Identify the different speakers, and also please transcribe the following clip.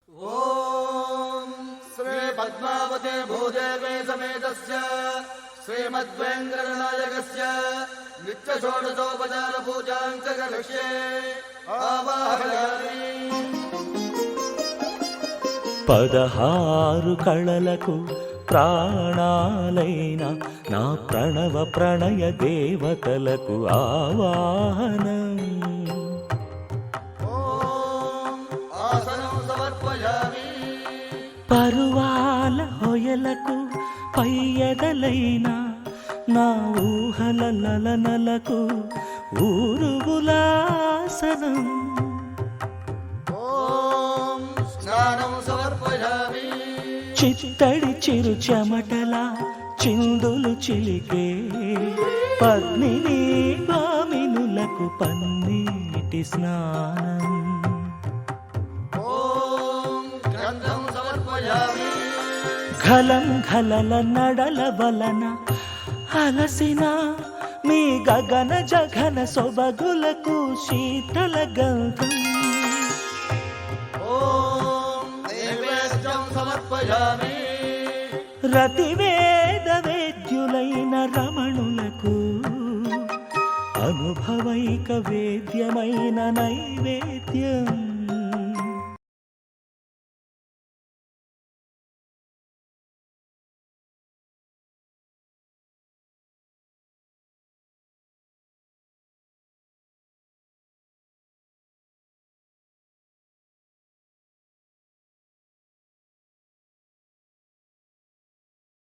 Speaker 1: ఓం శ్రీ పద్మావతే భూదేవే సమేతస్య శ్రీమద్వేంకటనాయకస్య నిత్య షోడశోపచార పూజాం చ కరిష్యే ఆవాహయామి.
Speaker 2: 16 కళలకు ప్రాణాలైన నా ప్రణవ ప్రణయ దేవతలకు ఆవాహనం.
Speaker 1: ఆసనం సమర్పయామి.
Speaker 2: పరువాల హొయలకు పయ్యదలైన నా ఊహల లలనలకు ఊరుగులాసనం.
Speaker 1: ఓం స్నానం సమర్పయామి.
Speaker 2: చిత్తడి చిరు చెమటల చిందులు చిలికే పద్మిని భామినులకు పన్నీటి స్నానం.
Speaker 1: ఓం గంధం సమర్పయామి.
Speaker 2: ఖలం ఖలల నడల వలన అలసిన మీ గగన జగన సొబగులకు శీతల గంధం.
Speaker 1: ఓం నైవేద్యం సమర్పయామి.
Speaker 2: రతివేద వేద్యులైన రమణులకు అనుభవైక వేద్యమైన నైవేద్యం.